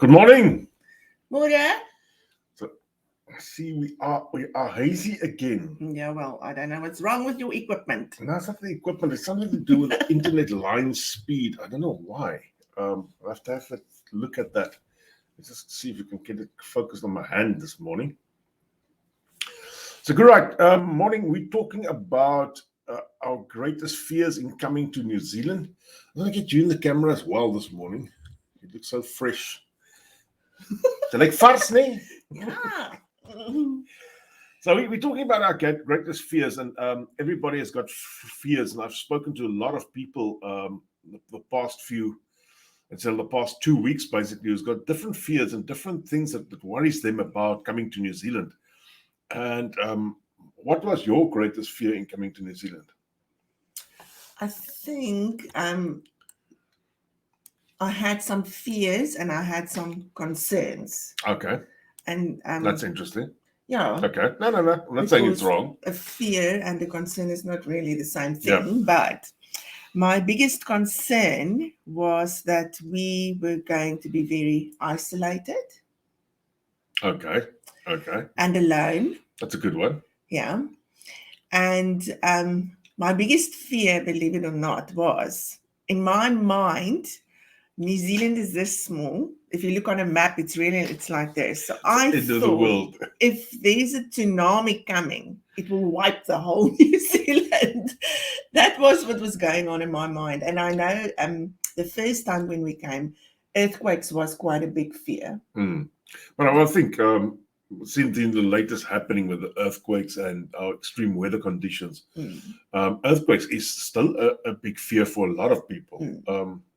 Good morning. Moeder? So, see, we are hazy again. Yeah, well, I don't know what's wrong with your equipment. No, it's not the equipment. It's something to do with the internet line speed. I don't know why. I have to a look at that. Let's just see if we can get it focused on my hand this morning. So, good right. Morning. We're talking about our greatest fears in coming to New Zealand. I'm going to get you in the camera as well this morning. You look so fresh. Like vars, nee? Yeah. So we're talking about our greatest fears, and everybody has got fears. And I've spoken to a lot of people the past 2 weeks, basically, who's got different fears and different things that worries them about coming to New Zealand. And what was your greatest fear in coming to New Zealand? I think I had some fears and I had some concerns. Okay. And that's interesting. Yeah. Okay. No. I'm not saying it's wrong. A fear and a concern is not really the same thing, but my biggest concern was that we were going to be very isolated. Okay. And alone. That's a good one. Yeah. And my biggest fear, believe it or not, was in my mind, New Zealand is this small. If you look on a map, it's like this. So I thought if there's a tsunami coming, it will wipe the whole New Zealand. That was what was going on in my mind. And I know the first time when we came, earthquakes was quite a big fear. But I think since the latest happening with the earthquakes and our extreme weather conditions, earthquakes is still a big fear for a lot of people.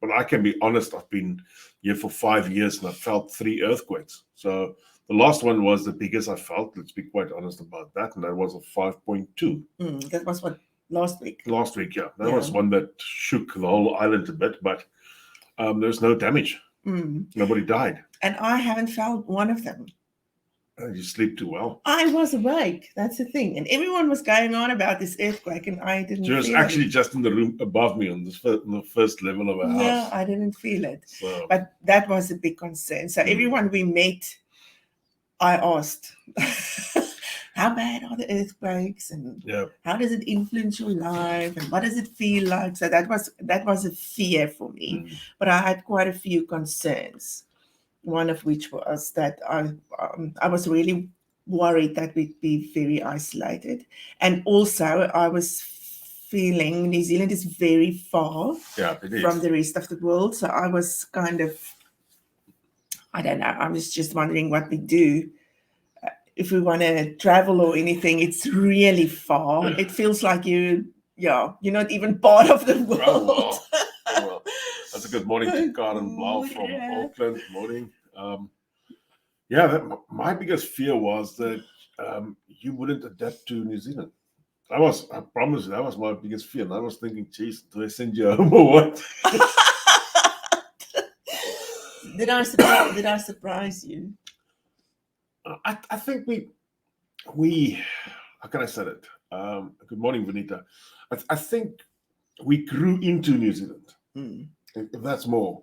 But I can be honest, I've been here for 5 years and I've felt 3 earthquakes. So the last one was the biggest I felt. Let's be quite honest about that. And that was a 5.2. That was what, last week? Last week, yeah. That was one that shook the whole island a bit, but there's no damage. Nobody died. And I haven't felt one of them. You sleep too well. I was awake. That's the thing. And everyone was going on about this earthquake, and I didn't feel it. She was actually just in the room above me on the first level of our house. Yeah, I didn't feel it. So. But that was a big concern. So everyone we met, I asked, how bad are the earthquakes? And how does it influence your life? And what does it feel like? So that was a fear for me. But I had quite a few concerns. One of which was that I was really worried that we'd be very isolated. And also I was feeling New Zealand is very far from the rest of the world. So I was kind of, I don't know, I was just wondering what we do. If we want to travel or anything, it's really far. It feels like you're not even part of the world. Oh, well. That's a good morning to Karen Blau from Auckland. Morning. My biggest fear was that you wouldn't adapt to New Zealand. I promise you, that was my biggest fear. And I was thinking, geez, do I send you home or what? Did I surprise you? I think we how can I say it? Good morning, Vanita. I think we grew into New Zealand. If that's more,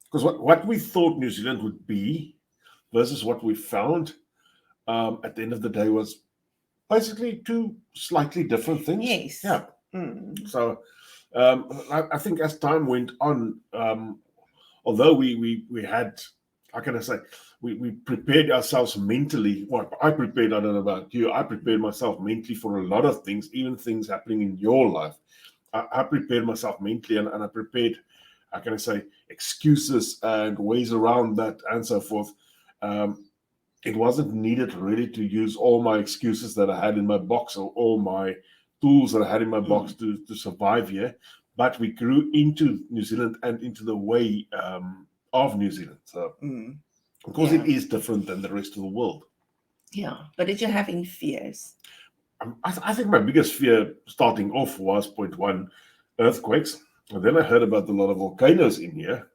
because what we thought New Zealand would be versus what we found at the end of the day was basically 2 slightly different things. Yes. Yeah. So I think as time went on, although we had, how can I say, we prepared ourselves mentally. Well, I prepared, I don't know about you, I prepared myself mentally for a lot of things, even things happening in your life. I prepared myself mentally and I prepared, how can I say, excuses and ways around that and so forth. It wasn't needed really to use all my excuses that I had in my box or all my tools that I had in my box to survive here. But we grew into New Zealand and into the way of New Zealand. So, of course, it is different than the rest of the world. Yeah. But did you have any fears? I think my biggest fear starting off was point 1, earthquakes. And then I heard about a lot of volcanoes in here.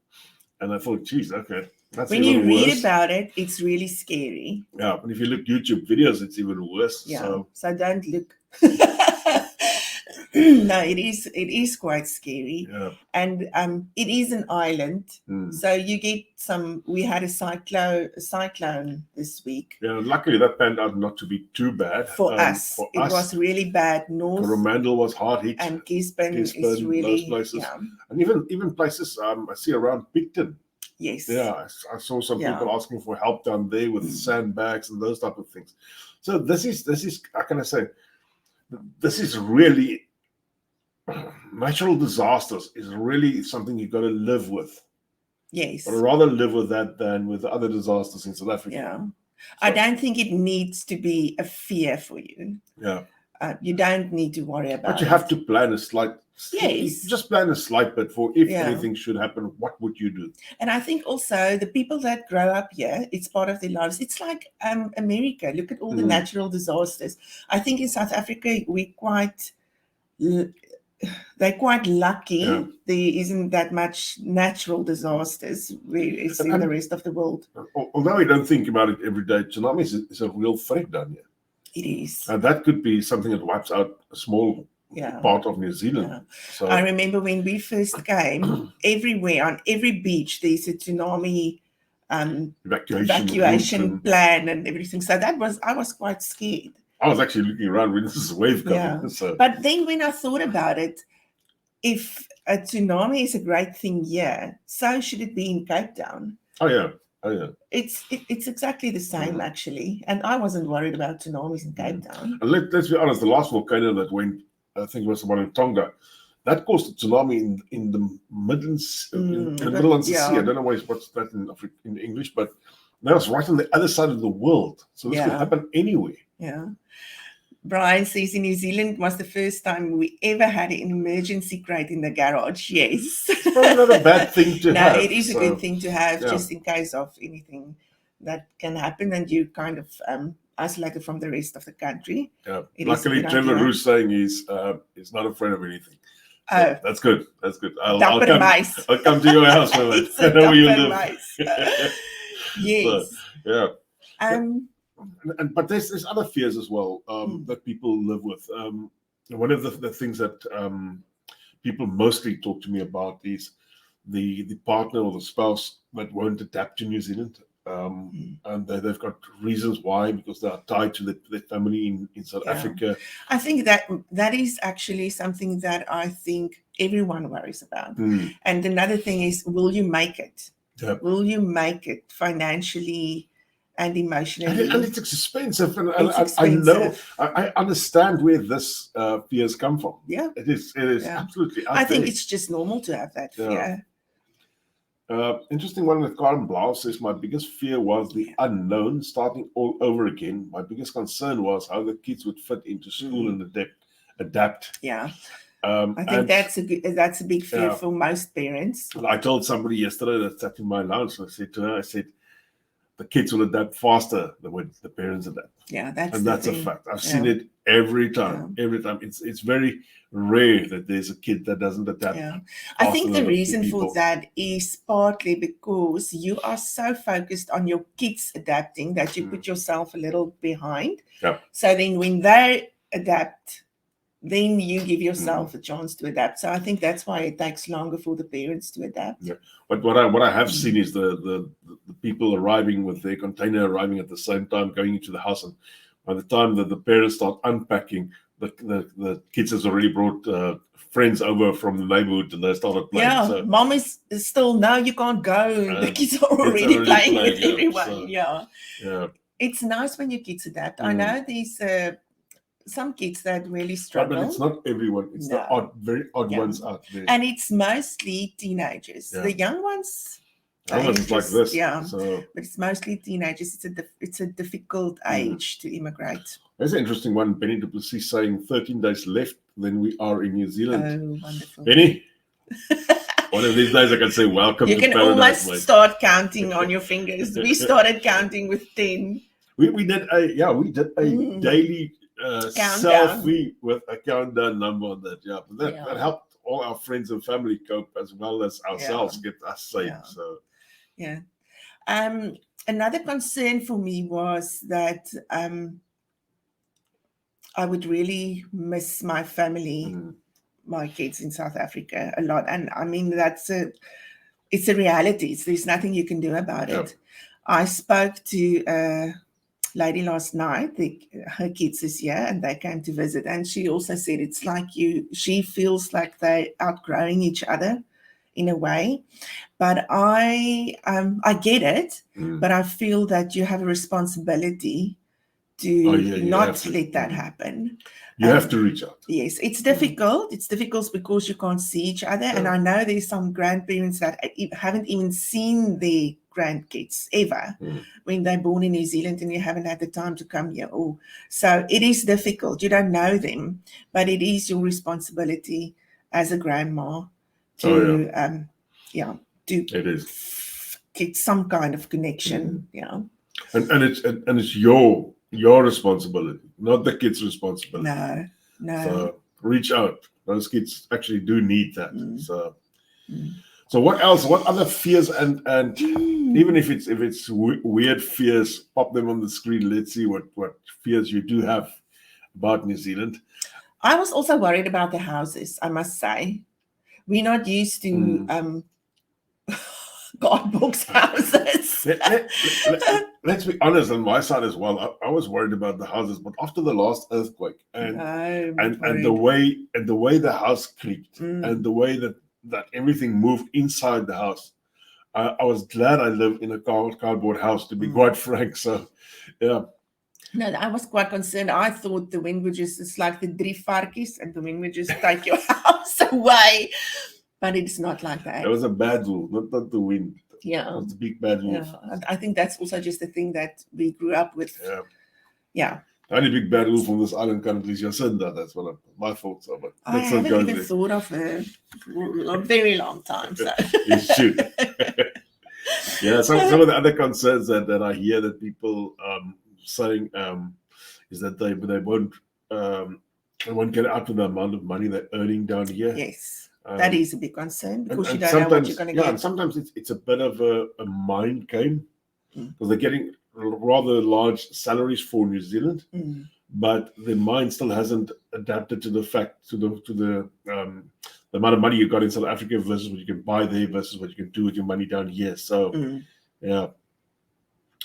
And I thought, geez, okay, that's when even worse. When you read about it, it's really scary. Yeah, but if you look YouTube videos, it's even worse. Yeah, so don't look. No, it is quite scary. Yeah. And it is an island. So you get we had a cyclone this week. Yeah, luckily that panned out not to be too bad. For us. It was really bad north. Coromandel was hard hit. And Gisborne is really, those places. Yeah. And even places I see around Picton. Yes. Yeah, I saw some people asking for help down there with sandbags and those type of things. So this is how can I say, this is really, natural disasters is really something you've got to live with. Yes. I'd rather live with that than with the other disasters in South Africa. Yeah. So, I don't think it needs to be a fear for you. Yeah. You don't need to worry about it. But you have to plan a slight. Yes. Just plan a slight bit for if anything should happen, what would you do? And I think also the people that grow up here, it's part of their lives. It's like America. Look at all the natural disasters. I think in South Africa, they're quite lucky. Yeah. There isn't that much natural disasters it's in the rest of the world. Although we don't think about it every day, tsunamis is a real threat down here. It is. And that could be something that wipes out a small part of New Zealand. Yeah. So I remember when we first came, everywhere, on every beach, there's a tsunami evacuation plan and everything. So I was quite scared. I was actually looking around when this is a wave coming. Yeah. So. But then when I thought about it, if a tsunami is a great thing here, so should it be in Cape Town. Oh yeah. It's exactly the same actually, and I wasn't worried about tsunamis in Cape Town. And let's be honest, the last volcano that went, I think it was the one in Tonga, that caused a tsunami in the Midlands, in the Midlands Sea. I don't know what's that in English, but that was right on the other side of the world. So this could happen anywhere. Yeah. Brian says in New Zealand was the first time we ever had an emergency crate in the garage. Yes. It's probably not a bad thing to have. No, it is a good thing to have just in case of anything that can happen and you kind of isolated from the rest of the country. Yeah. Luckily, Trevor Roos saying he's not afraid of anything. So oh, that's good. That's good. I'll come to your house for that. I know where you live. Yes. So, yeah. But there's other fears as well that people live with. One of the things that people mostly talk to me about is the partner or the spouse that won't adapt to New Zealand. And they've got reasons why, because they are tied to their family in South Africa. I think that is actually something that I think everyone worries about. And another thing is, will you make it? Yep. Will you make it financially and emotionally? And it's expensive. And I know, I understand where this fears come from. Yeah. It is absolutely. I think it's just normal to have that fear. Interesting one with Karen Blau says, my biggest fear was the unknown, starting all over again. My biggest concern was how the kids would fit into school and adapt. Yeah. I think that's a big fear for most parents. I told somebody yesterday that sat in my lounge, and I said to her, the kids will adapt faster than when the parents adapt. Yeah, that's a fact. I've seen it every time. Every time. It's very rare that there's a kid that doesn't adapt. Yeah. I think the reason for that is partly because you are so focused on your kids adapting that you put yourself a little behind. Yeah. So then when they adapt, then you give yourself a chance to adapt. So I think that's why it takes longer for the parents to adapt. Yeah. But what I have seen is the people arriving with their container arriving at the same time, going into the house, and by the time that the parents start unpacking, the kids has already brought friends over from the neighborhood and they started playing. Yeah, so, mom is still, no, you can't go. The kids are already playing with everyone. So, yeah. It's nice when your kids adapt. I know these some kids that really struggle. But it's not everyone. It's the very odd ones out there. And it's mostly teenagers. The young ones... Almost like this. Yeah, but it's mostly teenagers. It's a difficult age to immigrate. There's an interesting one. Benny du Plessis saying 13 days left, then we are in New Zealand. Oh, wonderful. Benny, one of these days I can say welcome to paradise. You can almost start counting on your fingers. We started counting with 10. We did a daily selfie with a countdown number on that. Yeah, but that helped all our friends and family cope as well as ourselves get us safe. So. Yeah. Another concern for me was that I would really miss my family my kids in South Africa a lot. And I mean, it's a reality. There's nothing you can do about it. I spoke to a lady last night, her kids is here and they came to visit. And she also said it's like she feels like they're outgrowing each other in a way. But I get it, but I feel that you have a responsibility to not let that happen. You have to reach out. Yes, it's difficult. It's difficult because you can't see each other. And I know there's some grandparents that haven't even seen their grandkids ever when they're born in New Zealand and you haven't had the time to come here. So it is difficult. You don't know them, but it is your responsibility as a grandma to it is get some kind of connection. And it's your responsibility, not the kids' responsibility. No. So reach out. Those kids actually do need that. So what else? What other fears and even if it's weird fears, pop them on the screen. Let's see what fears you do have about New Zealand. I was also worried about the houses, I must say. We're not used to God books houses. Let's be honest on my side as well. I was worried about the houses, but after the last earthquake and the way the house creaked and the way that everything moved inside the house, I was glad I lived in a cardboard house, to be quite frank. So, yeah. No, I was quite concerned. I thought the wind would it's like the drie varkies and the wind would just take your house away. But it's not like that. It was a bad wolf, not the wind. Yeah. It was a big bad wolf. Yeah. I think that's also just the thing that we grew up with. Yeah. The only big bad wolf on this island currently is Jacinda. That's one of my thoughts of it. I haven't even thought of her for a very long time. So. You should. Yeah, some of the other concerns that I hear that people saying is that they won't get out with the amount of money they're earning down here. Yes. That is a big concern because you don't know what you're going to get. And sometimes it's a bit of a mind game because they're getting rather large salaries for New Zealand, but their mind still hasn't adapted to the fact to the amount of money you got in South Africa versus what you can buy there versus what you can do with your money down here. So yeah,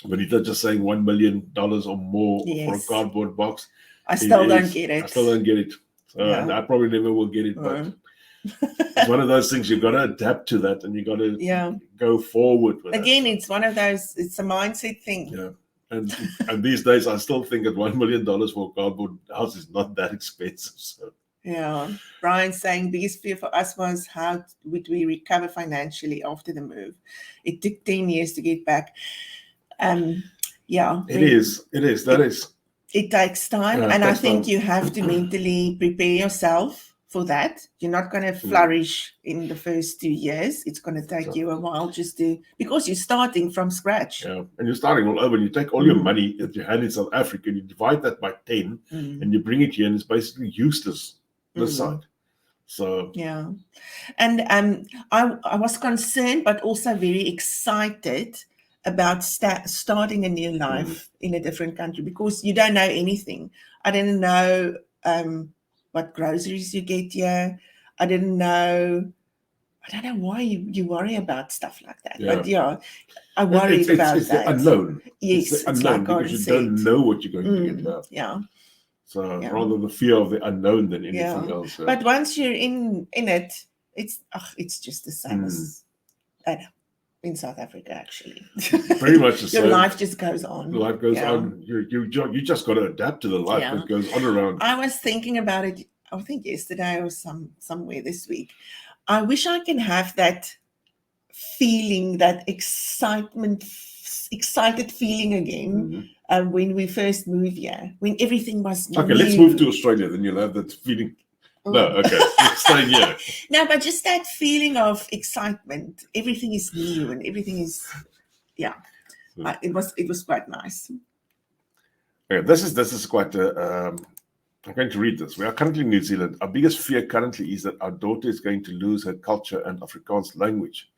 but if they're just saying $1 million or more for a cardboard box, I still don't get it. I still don't get it. So and I probably never will get it, but. It's one of those things you've got to adapt to that, and you've got to go forward with Again, it's one of those. It's a mindset thing. Yeah, and these days, I still think that $1 million for a cardboard house is not that expensive. So. Yeah, Brian's saying biggest fear for us was how would we recover financially after the move. It took 10 years to get back. Yeah, it is. It takes time, and I think you have to mentally prepare yourself. For that, you're not going to flourish in the first 2 years. It's going to take you a while because you're starting from scratch. Yeah, and you're starting all over. And you take all your money that you had in South Africa, and you divide that by 10, and you bring it here, and it's basically useless this side. So yeah, and I was concerned, but also very excited about starting a new life in a different country because you don't know anything. I didn't know. What groceries you get here. I don't know why you worry about stuff like that. Yeah. But I worried about it's that. The unknown. Yes, it's the unknown like because you don't know what you're going to get now. Yeah. So rather the fear of the unknown than anything else. Yeah. But once you're in it, it's just the same as in South Africa, actually. Pretty much the same. Your life just goes on. Life goes on. You just got to adapt to the life that goes on around. I was thinking about it, I think yesterday or somewhere this week. I wish I can have that feeling, that excited feeling again when we first moved here, when everything was new. Okay, let's move to Australia, then you'll have that feeling. No, okay, stay here. No, but just that feeling of excitement. Everything is new and everything is, it was quite nice. Okay, this is quite. I'm going to read this. We are currently in New Zealand. Our biggest fear currently is that our daughter is going to lose her culture and Afrikaans language.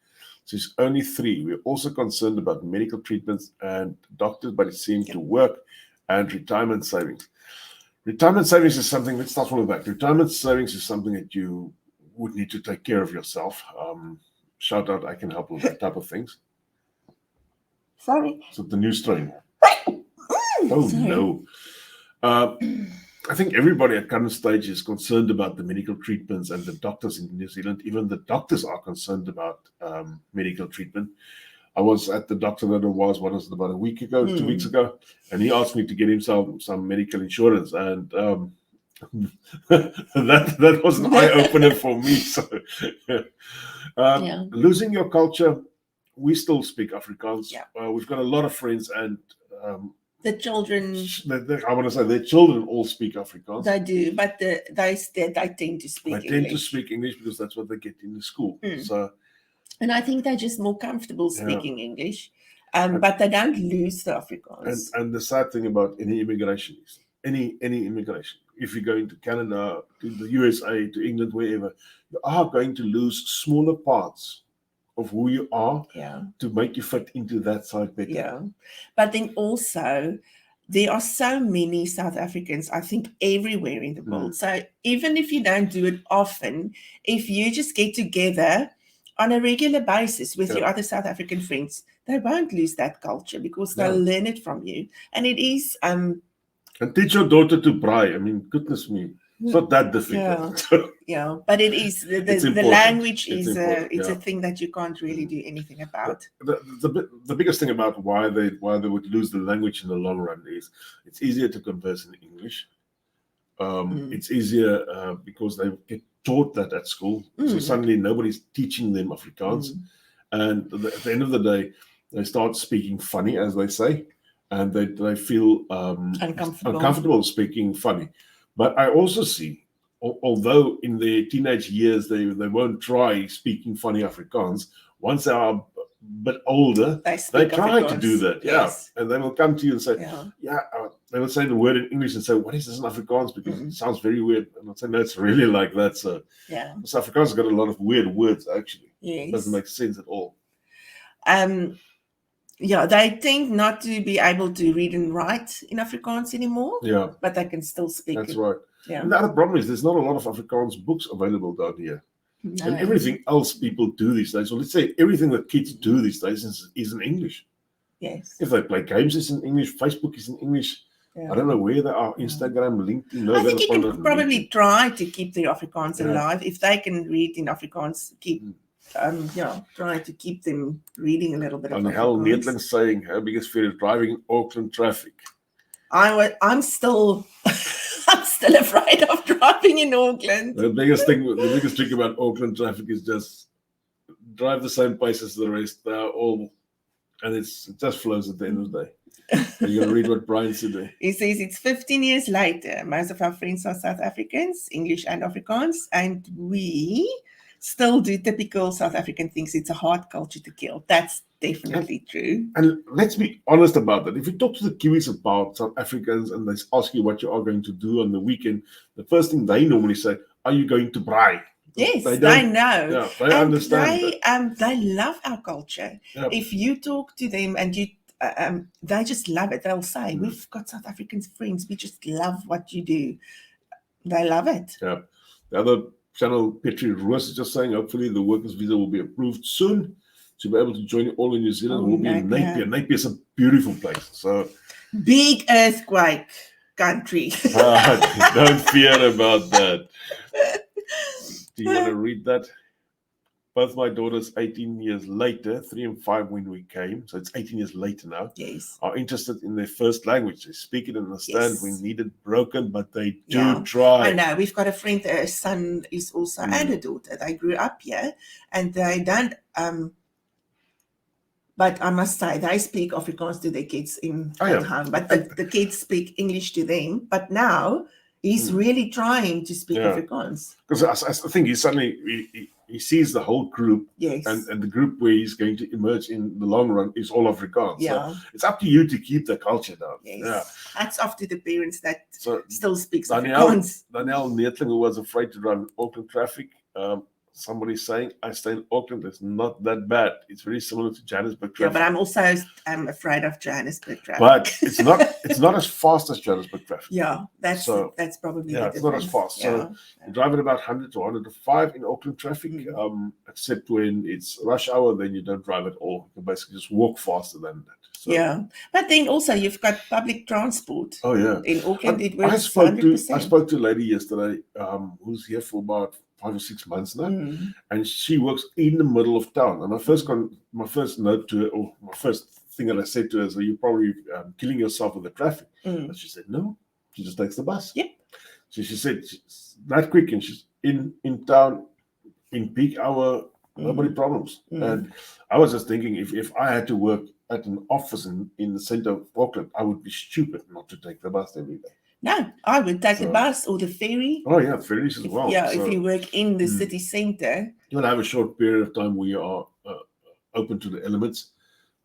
She's only 3. We're also concerned about medical treatments and doctors, but it seems to work, and retirement savings. Retirement savings is something, let's start from the back. Retirement savings is something that you would need to take care of yourself. Shout out, I can help with that type of things. Sorry. So the new strain. Oh, sorry. No. I think everybody at current stage is concerned about the medical treatments, and the doctors in New Zealand, even the doctors are concerned about medical treatment. I was at the doctor that was about a week ago, 2 weeks ago, and he asked me to get him some medical insurance, and that was an eye opener for me. So, losing your culture, we still speak Afrikaans. Yeah. We've got a lot of friends, and the children, I want to say their children all speak Afrikaans. They do, but they tend to speak English. They tend to speak English because that's what they get in the school. So. And I think they're just more comfortable speaking English, but they don't lose the Afrikaans. And the sad thing about any immigration is, any immigration, if you go into Canada, to the USA, to England, wherever, you are going to lose smaller parts of who you are to make you fit into that side better. Yeah, but then also, there are so many South Africans, I think, everywhere in the world. So even if you don't do it often, if you just get together on a regular basis with your other South African friends, they won't lose that culture because they'll learn it from you. And it is and teach your daughter to braai. I mean, goodness me, it's not that difficult. Yeah, but it is the language is a thing that you can't really do anything about. The biggest thing about why they would lose the language in the long run is it's easier to converse in English. It's easier because they get taught that at school. So suddenly nobody's teaching them Afrikaans. And at the end of the day, they start speaking funny, as they say, and they feel uncomfortable speaking funny. But I also see, although in their teenage years they won't try speaking funny Afrikaans, once they are a bit older, they try to do that. Yes. And they will come to you and say, they will say the word in English and say, what is this in Afrikaans? Because it sounds very weird. And I'll say, no, it's really like that. So, so Afrikaans has got a lot of weird words, actually. Yes. It doesn't make sense at all. They tend not to be able to read and write in Afrikaans anymore. Yeah. But they can still speak. That's right. Yeah. And the other problem is there's not a lot of Afrikaans books available down here. No. And everything else people do these days, so let's say everything that kids do these days is in English. Yes. If they play games, it's in English. Facebook is in English. Yeah. I don't know where they are. Instagram, LinkedIn. No, I think you can probably try to keep the Afrikaans alive. If they can read in Afrikaans, try to keep them reading a little bit of Afrikaans. And Hal Neetling saying her biggest fear is driving in Auckland traffic. I'm still afraid of driving in Auckland. The biggest trick about Auckland traffic is just drive the same pace as the rest. They're all, and it just flows at the end of the day. You're going to read what Brian said there. He says it's 15 years later. Most of our friends are South Africans, English and Afrikaans, and we still do typical South African things. It's a hard culture to kill. That's definitely true. And let's be honest about that. If you talk to the Kiwis about South Africans and they ask you what you are going to do on the weekend, the first thing they normally say, are you going to braai? Yes, they know. Yeah, they understand. They love our culture. Yeah. If you talk to them and you they just love it. They'll say, we've got South African friends. We just love what you do. They love it. Yeah. The other channel, Petri Roos, is just saying, hopefully the workers' visa will be approved soon to be able to join all in New Zealand. We'll be in Napier. Napier is a beautiful place. So big earthquake country. Don't fear about that. Do you want to read that? Both my daughters, 18 years later, 3 and 5 when we came, so it's 18 years later now, are interested in their first language. They speak it and understand. We need it broken, but they do try. I know. We've got a friend, her son is also, and a daughter. They grew up here, and they don't, but I must say, they speak Afrikaans to their kids at home, but the kids speak English to them. But now, he's really trying to speak Afrikaans. Because I think he suddenly he sees the whole group, and the group where he's going to emerge in the long run is all Afrikaans. Yeah. So it's up to you to keep the culture down. Yes. Yeah. That's up to the parents that still speaks Afrikaans. Danielle Neetling, who was afraid to drive in Auckland traffic, somebody's saying, I stay in Auckland. It's not that bad. It's very similar to Johannesburg traffic. Yeah, but I'm also afraid of Johannesburg traffic. But it's not as fast as Johannesburg traffic. Yeah, that's probably the it's not as fast. So you drive at about 100 to 105 in Auckland traffic, except when it's rush hour, then you don't drive at all. You can basically just walk faster than that. So, yeah, but then also you've got public transport. Oh yeah, in Auckland it I works spoke 100%. to a lady yesterday who's here for about 5 or 6 months now, and she works in the middle of town. And my first note to her, or my first thing that I said to her is, "You're probably killing yourself with the traffic." But she said, "No, she just takes the bus." Yep. So she said she's that quick, and she's in town in peak hour, nobody problems. And I was just thinking, if I had to work at an office in the center of Auckland, I would be stupid not to take the bus every day. No, I would take the bus or the ferry. Oh yeah, ferries as well. Yeah, if you work in the city center. You will have a short period of time where you are open to the elements,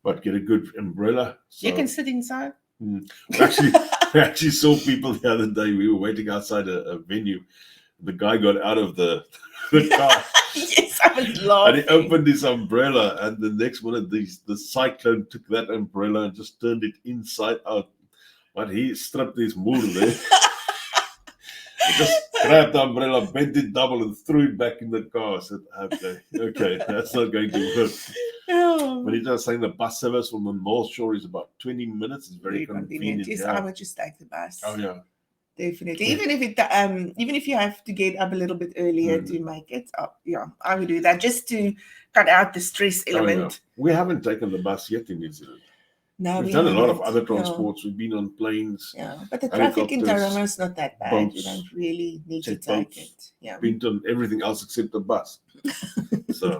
but get a good umbrella. So, you can sit inside. We actually saw people the other day. We were waiting outside a venue. The guy got out of the car. Yes, I was laughing. And he opened his umbrella, and the next minute the cyclone took that umbrella and just turned it inside out. But he stripped his moor there. He just grabbed the umbrella, bent it double, and threw it back in the car. I said, okay, that's not going to work. Oh. But he's just saying the bus service from the North Shore is about 20 minutes. It's very convenient. Yes, I would just take the bus. Oh yeah, definitely. Even if you have to get up a little bit earlier to make it up, I would do that just to cut out the stress element. Oh, yeah. We haven't taken the bus yet in New Zealand. No, we've done a lot of other transports. We've been on planes. Yeah, but the traffic in Tauranga is not that bad. Boats, you don't really need to take it. Yeah, been on everything else except the bus. So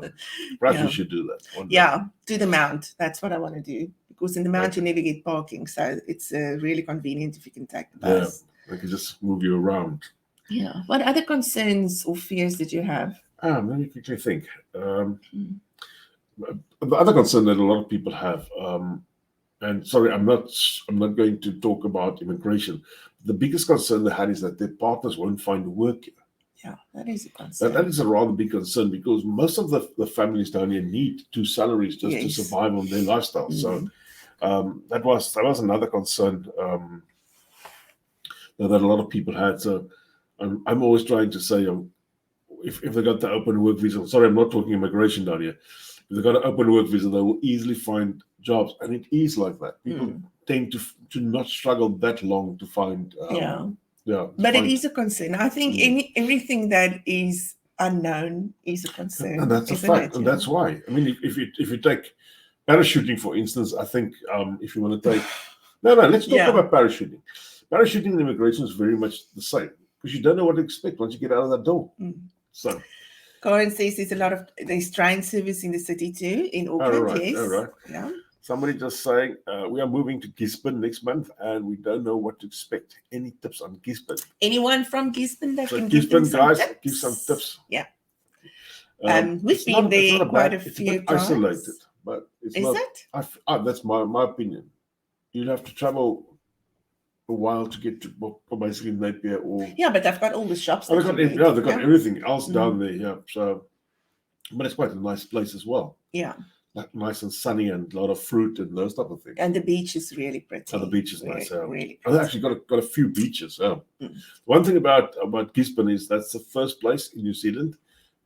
perhaps we should do that. Yeah, to the Mount. That's what I want to do, because in the Mount you never get parking, so it's really convenient if you can take the bus. Yeah, they can just move you around. Yeah. What other concerns or fears did you have? Let me quickly think. The other concern that a lot of people have. And sorry, I'm not going to talk about immigration. The biggest concern they had is that their partners won't find work here. Yeah, that is a concern. That is a rather big concern, because most of the families down here need 2 salaries just to survive on their lifestyle. So that was another concern that a lot of people had. So I'm always trying to say, if they got the open work visa, sorry, I'm not talking immigration down here. If they got an open work visa, they will easily find jobs, and it is like that. People tend to not struggle that long to find. But it is a concern. I think everything that is unknown is a concern, and that's a fact, and that's why. I mean, if you take parachuting, for instance, I think if you want to take let's talk about parachuting. Parachuting and immigration is very much the same, because you don't know what to expect once you get out of that door. So. Karen says there's train service in the city too, in Auckland. All right. Yeah. Somebody just saying, we are moving to Gisborne next month, and we don't know what to expect. Any tips on Gisborne? Anyone from Gisborne that can Gisborne give them guys, some tips? give some tips. Yeah. We've been there quite a few times. Isolated, but it's is not. It? That's my opinion. You'd have to travel a while to get to basically Napier or. Yeah, but they've got all the shops. They've got everything else down there. Yeah, so, but it's quite a nice place as well. Yeah. Like nice and sunny, and a lot of fruit and those type of things. And the beach is really pretty. Oh, the beach is nice. Really I've actually got a few beaches. One thing about Gisborne is that's the first place in New Zealand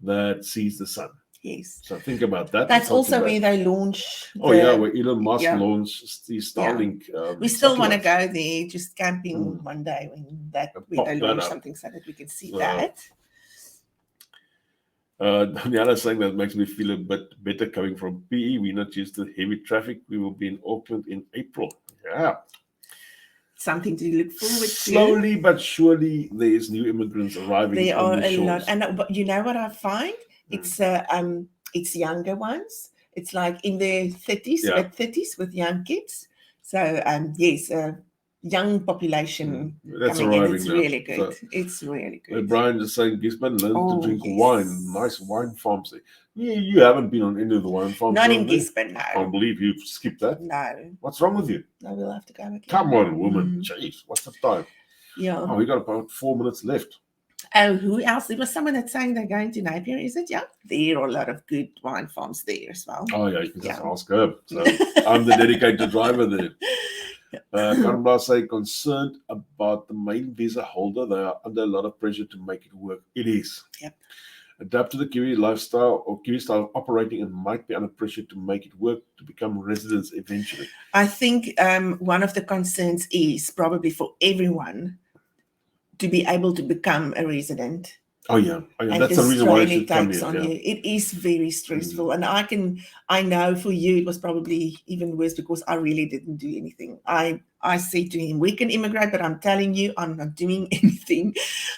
that sees the sun. Yes. So think about that. That's also where they launch. Where Elon Musk launched the Starlink. We still want to go there, just camping one day when they launch something, so that we can see that. Daniela saying that makes me feel a bit better coming from PE. We're not used to heavy traffic. We will be in Auckland in April. Yeah. Something to look forward to. Slowly but surely, there is new immigrants arriving. There are a lot. And you know what I find? It's younger ones. It's like in their 30s with young kids. So yes, young population coming in. It's really good. It's really good. Brian is saying Gisborne learn to drink wine. Nice wine farms. You haven't been on any of the wine farms. Not in Gisborne, no. I can't believe you've skipped that. No. What's wrong with you? No, we'll have to go again. Come on, woman. Jeez, what's the time? Yeah. We got about 4 minutes left. Oh, who else? There was someone that's saying they're going to Napier, is it? Yeah. There are a lot of good wine farms there as well. Oh, yeah, you can just ask her. So I'm the dedicated driver there. Karma say, concerned about the main visa holder. They are under a lot of pressure to make it work. It is. Yep. Adapt to the Kiwi lifestyle or Kiwi style of operating and might be under pressure to make it work to become residents eventually. I think one of the concerns is probably for everyone to be able to become a resident. Oh yeah, that's the reason why it should come here. Yeah. It is very stressful, and I know for you it was probably even worse because I really didn't do anything. I said to him, we can immigrate, but I'm telling you, I'm not doing anything.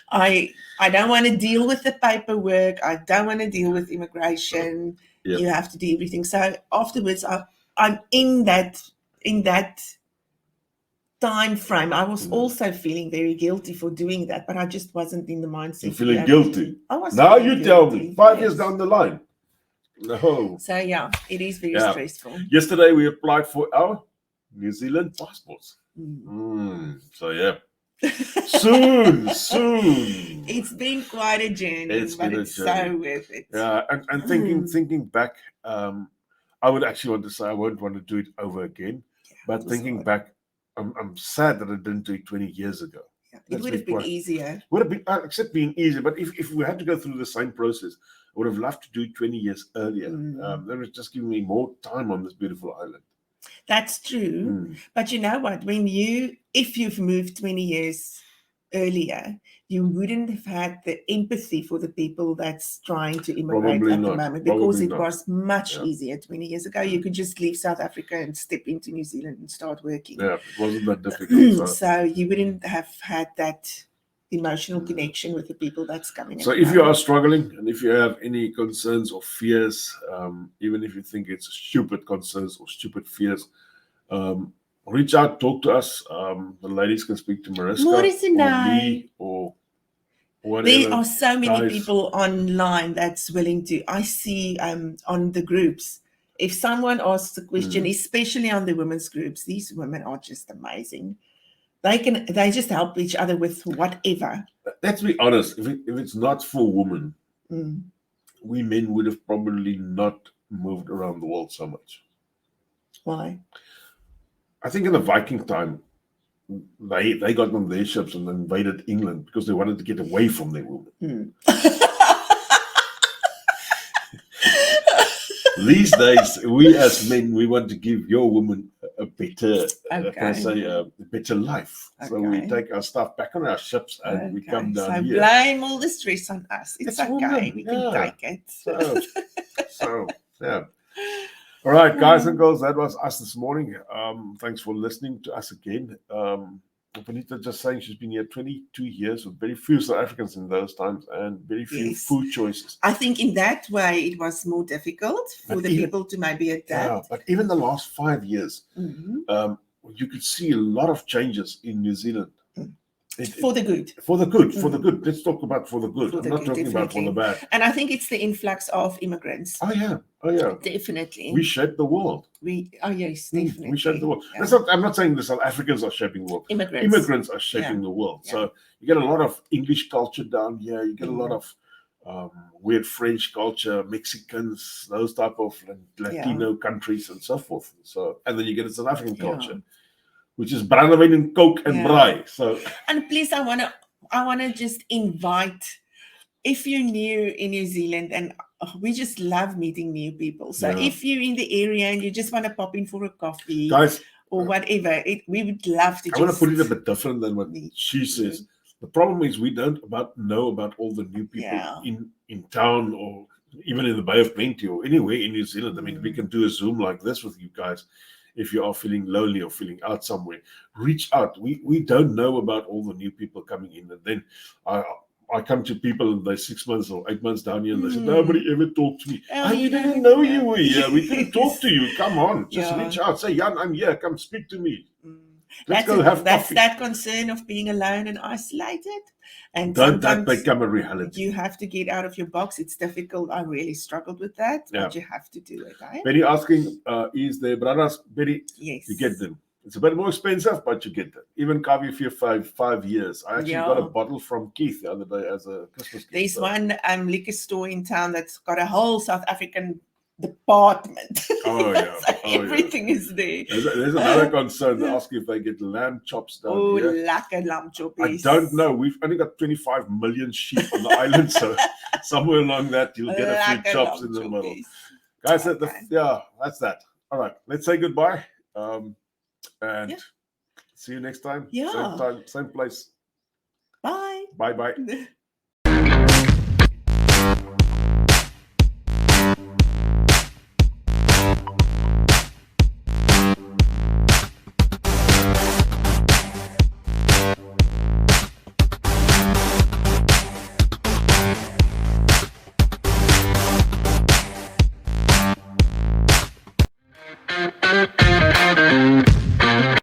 I don't want to deal with the paperwork. I don't want to deal with immigration. Yep. You have to do everything. So afterwards, I'm in that time frame. I was also feeling very guilty for doing that, but I just wasn't in the mindset. You're feeling guilty? I was. Now you tell me. 5 years down the line. No. So yeah, it is very stressful. Yesterday we applied for our New Zealand passports. So yeah. soon. It's been quite a journey, it's so worth it. Yeah, and thinking back, I would actually want to say I won't want to do it over again. But thinking back, I'm sad that I didn't do it 20 years ago. Yeah, it would have been easier. Would have been, except being easier. But if we had to go through the same process, I would have loved to do it 20 years earlier. That was just giving me more time on this beautiful island. That's true. But you know what? If you've moved 20 years earlier, you wouldn't have had the empathy for the people that's trying to immigrate the moment, because it was much easier 20 years ago. You could just leave South Africa and step into New Zealand and start working. Yeah, it wasn't that difficult. So you wouldn't have had that emotional connection with the people that's coming in. So if you are struggling and if you have any concerns or fears, even if you think it's stupid concerns or stupid fears, reach out, talk to us. The ladies can speak to Mariska or me or whatever. There are so many people online that's willing to. I see on the groups, if someone asks a question, especially on the women's groups, these women are just amazing. They just help each other with whatever. Let's be honest, if it's not for women, we men would have probably not moved around the world so much. Why? I think in the Viking time, they got on their ships and invaded England because they wanted to get away from their women. These days, we as men, we want to give your woman a better, a better life. So we take our stuff back on our ships and we come down here. So blame all the stress on us. It's okay. Women. We can take it. So yeah. All right, guys and girls, that was us this morning. Thanks for listening to us again. Bonita just saying she's been here 22 years with very few South Africans in those times and very few food choices. I think in that way it was more difficult for the people to maybe adapt. Yeah, but even the last 5 years, you could see a lot of changes in New Zealand. For the good. For the good. Let's talk about for the good. I'm not talking about for the bad. And I think it's the influx of immigrants. Oh yeah. Definitely. We shape the world. Yes, definitely. We shape the world. Yeah. I'm not saying the South Africans are shaping the world. Immigrants are shaping the world. Yeah. So you get a lot of English culture down here. You get a lot of weird French culture, Mexicans, those type of Latino countries and so forth. So and then you get a South African culture, which is brandewyn and Coke and braai. So and please, I wanna just invite, if you're new in New Zealand, and we just love meeting new people. So if you're in the area and you just want to pop in for a coffee, guys, or whatever, we would love to. I want to put it a bit different than what she says. The problem is we don't know about all the new people in town or even in the Bay of Plenty or anywhere in New Zealand. I mean, we can do a Zoom like this with you guys. If you are feeling lonely or feeling out somewhere, reach out. We don't know about all the new people coming in. And then I come to people and they're 6 months or 8 months down here and they say, nobody ever talked to me. We didn't know you were here. We couldn't talk to you. Come on, just reach out. Say, Jan, I'm here. Come speak to me. Let's go have coffee. That's that concern of being alone and isolated. And don't that become a reality. You have to get out of your box. It's difficult. I really struggled with that, but you have to do it. Betty asking, is there brothers? Betty, yes. You get them. It's a bit more expensive, but you get that. Even coffee for 5 years. I actually got a bottle from Keith the other day as a Christmas gift. There's one liquor store in town that's got a whole South African department. Oh yeah, so everything is there. There's another concern. They ask you if they get lamb chops down here. Oh, lekker lamb choppies. I don't know. We've only got 25 million sheep on the island, so somewhere along that you'll get a few chops in the middle. Guys, that's that. All right, let's say goodbye. And see you next time. Yeah. Same time, same place. Bye. Bye.